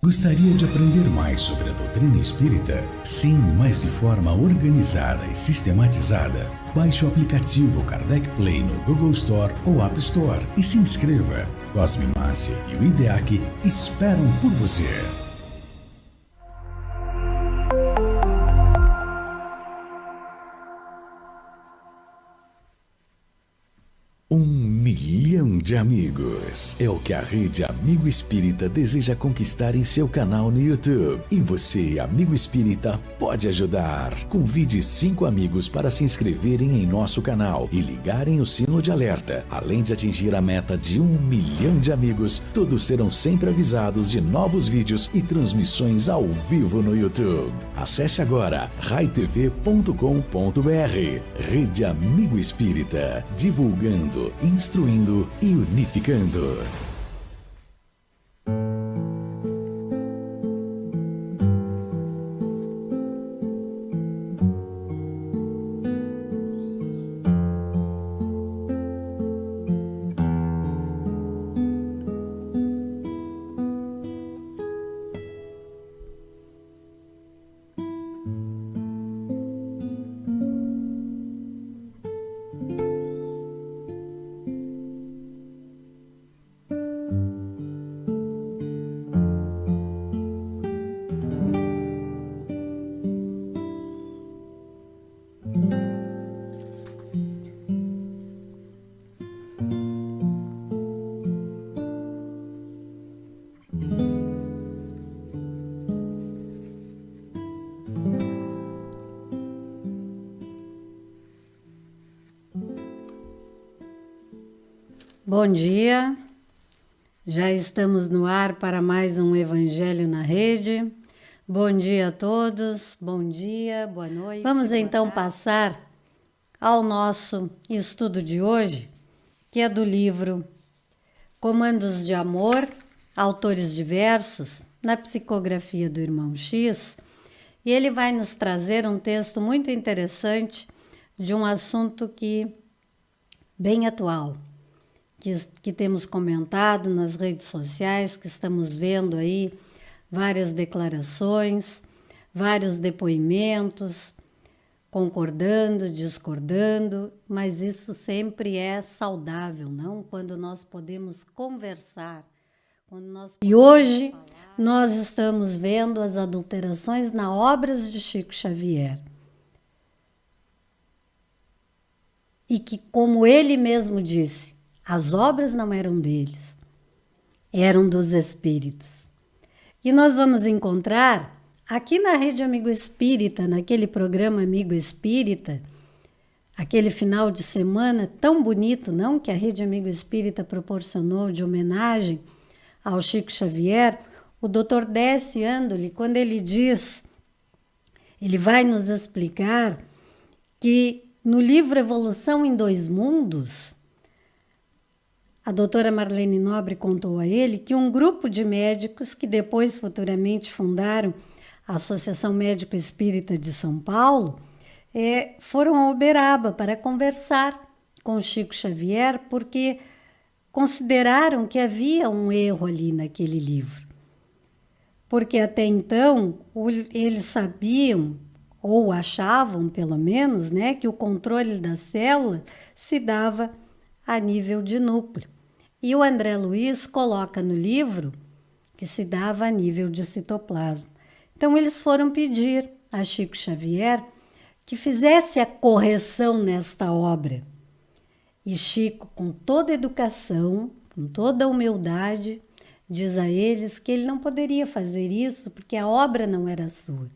Gostaria de aprender mais sobre a doutrina espírita? Sim, mas de forma organizada e sistematizada. Baixe o aplicativo Kardec Play no Google Store ou App Store e se inscreva. Cosme Massi e o IDEAC esperam por você. Milhão de amigos é o que a Rede Amigo Espírita deseja conquistar em seu canal no YouTube. E você, amigo espírita, pode ajudar. Convide 5 amigos para se inscreverem em nosso canal e ligarem o sino de alerta. Além de atingir a meta de 1 milhão de amigos, todos serão sempre avisados de novos vídeos e transmissões ao vivo no YouTube. Acesse agora raitv.com.br. Rede Amigo Espírita, divulgando, instruindo e unificando. Bom dia, já estamos no ar para mais um Evangelho na Rede. Bom dia a todos, bom dia, boa noite. Vamos então passar ao nosso estudo de hoje, que é do livro Comandos de Amor, autores diversos, na psicografia do Irmão X, e ele vai nos trazer um texto muito interessante de um assunto bem atual, que temos comentado nas redes sociais, que estamos vendo aí várias declarações, vários depoimentos, concordando, discordando, mas isso sempre é saudável, não? Quando nós podemos conversar. E hoje nós estamos vendo as adulterações nas obras de Chico Xavier. E que, como ele mesmo disse, as obras não eram deles, eram dos espíritos. E nós vamos encontrar aqui na Rede Amigo Espírita, naquele programa Amigo Espírita, aquele final de semana tão bonito, não? Que a Rede Amigo Espírita proporcionou de homenagem ao Chico Xavier, o Dr. Décio Andoli, quando ele diz, ele vai nos explicar que no livro Evolução em Dois Mundos, a doutora Marlene Nobre contou a ele que um grupo de médicos que depois futuramente fundaram a Associação Médico Espírita de São Paulo foram a Uberaba para conversar com Chico Xavier porque consideraram que havia um erro ali naquele livro. Porque até então eles sabiam, ou achavam pelo menos, né, que o controle da célula se dava a nível de núcleo. E o André Luiz coloca no livro que se dava a nível de citoplasma. Então, eles foram pedir a Chico Xavier que fizesse a correção nesta obra. E Chico, com toda educação, com toda humildade, diz a eles que ele não poderia fazer isso porque a obra não era sua,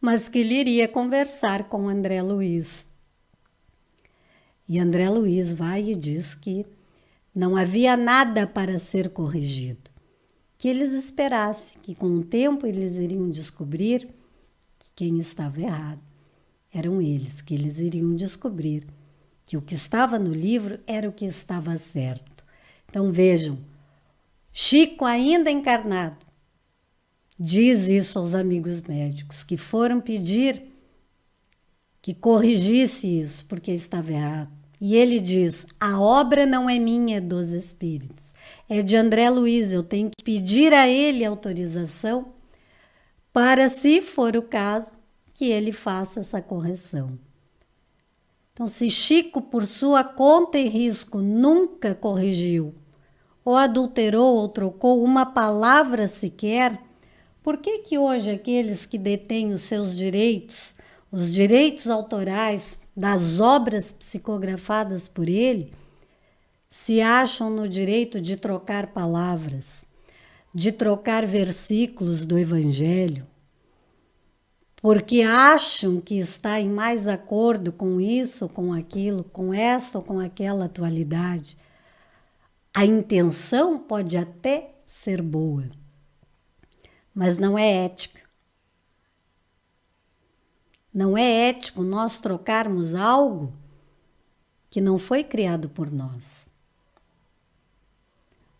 mas que ele iria conversar com André Luiz. E André Luiz vai e diz que não havia nada para ser corrigido, que eles esperassem, que com o tempo eles iriam descobrir que quem estava errado eram eles, que eles iriam descobrir que o que estava no livro era o que estava certo. Então vejam, Chico ainda encarnado diz isso aos amigos médicos que foram pedir que corrigisse isso, porque estava errado. E ele diz: a obra não é minha, é dos espíritos. É de André Luiz, eu tenho que pedir a ele autorização para, se for o caso, que ele faça essa correção. Então, se Chico, por sua conta e risco, nunca corrigiu, ou adulterou, ou trocou uma palavra sequer, por que que hoje aqueles que detêm os seus direitos, os direitos autorais das obras psicografadas por ele, se acham no direito de trocar palavras, de trocar versículos do Evangelho, porque acham que está em mais acordo com isso, com aquilo, com esta ou com aquela atualidade? A intenção pode até ser boa, mas não é ética. Não é ético nós trocarmos algo que não foi criado por nós.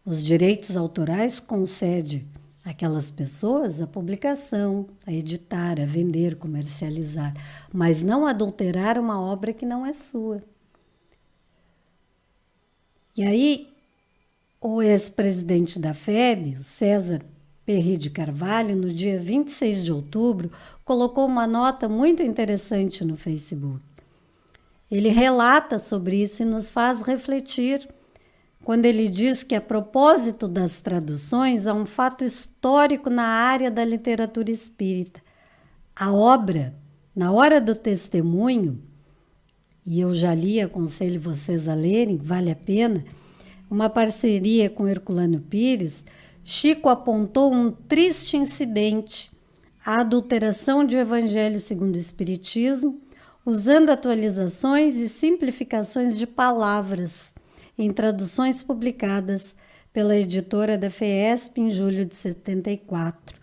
Os direitos autorais concedem àquelas pessoas a publicação, a editar, a vender, comercializar, mas não adulterar uma obra que não é sua. E aí, o ex-presidente da FEB, o César Perry de Carvalho, no dia 26 de outubro, colocou uma nota muito interessante no Facebook. Ele relata sobre isso e nos faz refletir quando ele diz que, a propósito das traduções, há um fato histórico na área da literatura espírita. A obra, na hora do testemunho, e eu já li, aconselho vocês a lerem, vale a pena, uma parceria com Herculano Pires, Chico apontou um triste incidente, a adulteração de Evangelho segundo o Espiritismo, usando atualizações e simplificações de palavras em traduções publicadas pela editora da FESP em julho de 74.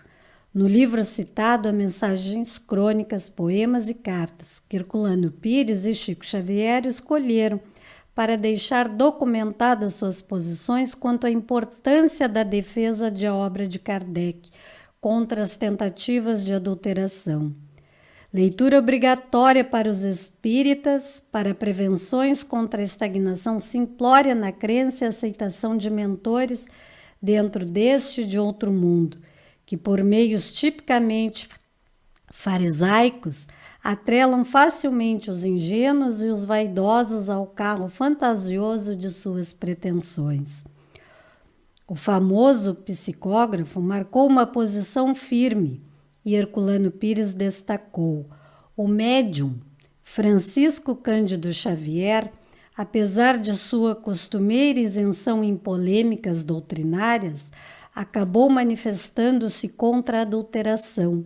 No livro citado há mensagens crônicas, poemas e cartas que Herculano Pires e Chico Xavier escolheram para deixar documentadas suas posições quanto à importância da defesa da obra de Kardec contra as tentativas de adulteração. Leitura obrigatória para os espíritas, para prevenções contra a estagnação simplória na crença e aceitação de mentores dentro deste e de outro mundo, que por meios tipicamente farisaicos atrelam facilmente os ingênuos e os vaidosos ao carro fantasioso de suas pretensões. O famoso psicógrafo marcou uma posição firme e Herculano Pires destacou: o médium Francisco Cândido Xavier, apesar de sua costumeira isenção em polêmicas doutrinárias, acabou manifestando-se contra a adulteração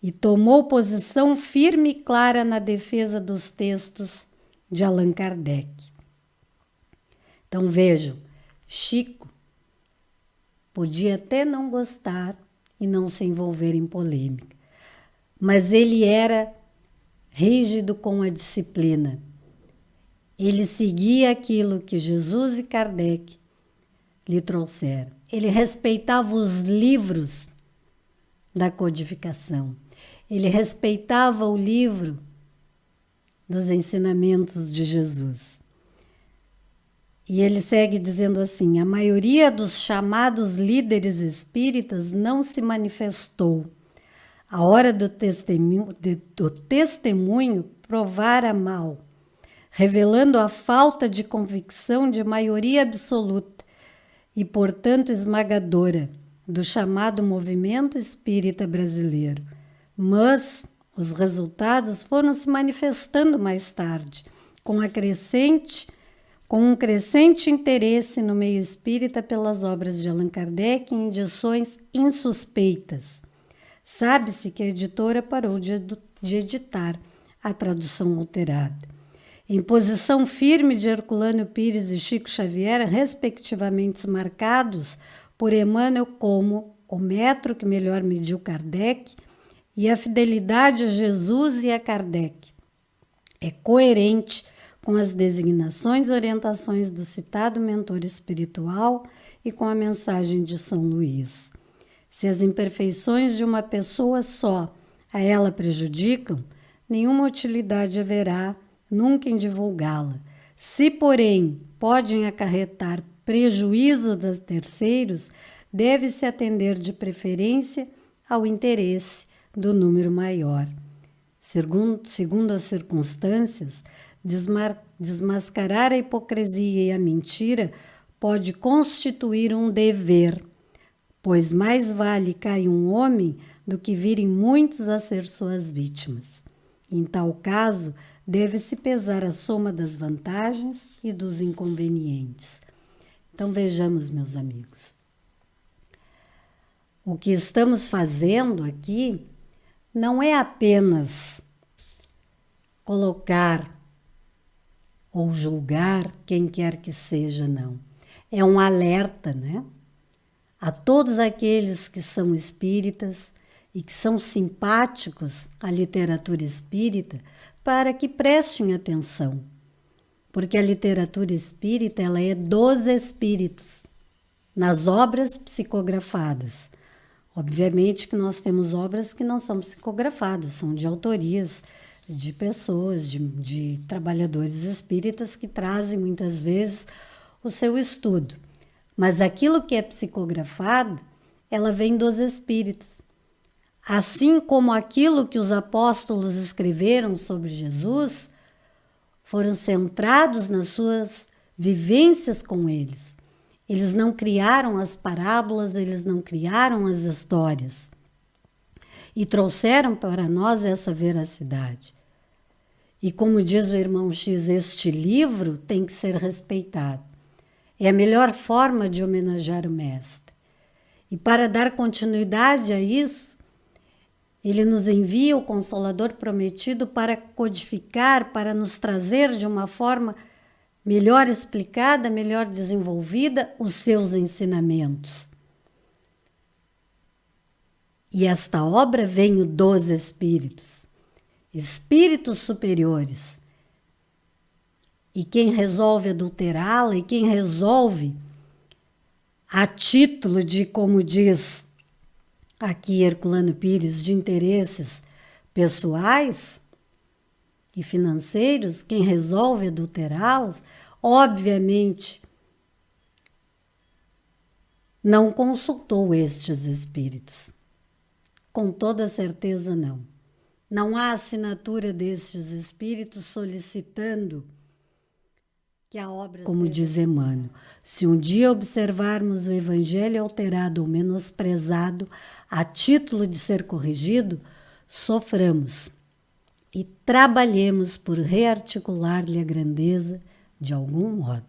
e tomou posição firme e clara na defesa dos textos de Allan Kardec. Então vejam, Chico podia até não gostar e não se envolver em polêmica, mas ele era rígido com a disciplina. Ele seguia aquilo que Jesus e Kardec lhe trouxeram. Ele respeitava os livros da codificação. Ele respeitava o livro dos ensinamentos de Jesus. E ele segue dizendo assim: a maioria dos chamados líderes espíritas não se manifestou. A hora do testemunho provara mal, revelando a falta de convicção de maioria absoluta e, portanto, esmagadora do chamado movimento espírita brasileiro. Mas os resultados foram se manifestando mais tarde, com um crescente interesse no meio espírita pelas obras de Allan Kardec em edições insuspeitas. Sabe-se que a editora parou de editar a tradução alterada. Em posição firme de Herculano Pires e Chico Xavier, respectivamente marcados por Emmanuel como o metro que melhor mediu Kardec e a fidelidade a Jesus e a Kardec. É coerente com as designações e orientações do citado mentor espiritual e com a mensagem de São Luís. Se as imperfeições de uma pessoa só a ela prejudicam, nenhuma utilidade haverá nunca em divulgá-la, Se, porém, podem acarretar prejuízo dos terceiros, deve-se atender de preferência ao interesse do número maior. Segundo as circunstâncias, desmascarar a hipocrisia e a mentira pode constituir um dever, pois mais vale cair um homem do que virem muitos a ser suas vítimas. Em tal caso, deve-se pesar a soma das vantagens e dos inconvenientes. Então vejamos, meus amigos. O que estamos fazendo aqui não é apenas colocar ou julgar quem quer que seja, não. É um alerta, né? A todos aqueles que são espíritas e que são simpáticos à literatura espírita, para que prestem atenção, porque a literatura espírita ela é dos espíritos, nas obras psicografadas. Obviamente que nós temos obras que não são psicografadas, são de autorias de pessoas, de trabalhadores espíritas que trazem muitas vezes o seu estudo. Mas aquilo que é psicografado, ela vem dos espíritos. Assim como aquilo que os apóstolos escreveram sobre Jesus, foram centrados nas suas vivências com eles. Eles não criaram as parábolas, eles não criaram as histórias. E trouxeram para nós essa veracidade. E como diz o irmão X, este livro tem que ser respeitado. É a melhor forma de homenagear o Mestre. E para dar continuidade a isso, ele nos envia o Consolador Prometido para codificar, para nos trazer de uma forma melhor explicada, melhor desenvolvida, os seus ensinamentos. E esta obra vem dos espíritos, espíritos superiores. E quem resolve adulterá-la, e quem resolve, a título de, como diz aqui Herculano Pires, de interesses pessoais e financeiros, quem resolve adulterá-los, obviamente, não consultou estes espíritos. Com toda certeza não. Não há assinatura destes espíritos solicitando que a obra como seja... diz Emmanuel, se um dia observarmos o Evangelho alterado ou menosprezado a título de ser corrigido, soframos e trabalhemos por rearticular-lhe a grandeza de algum modo.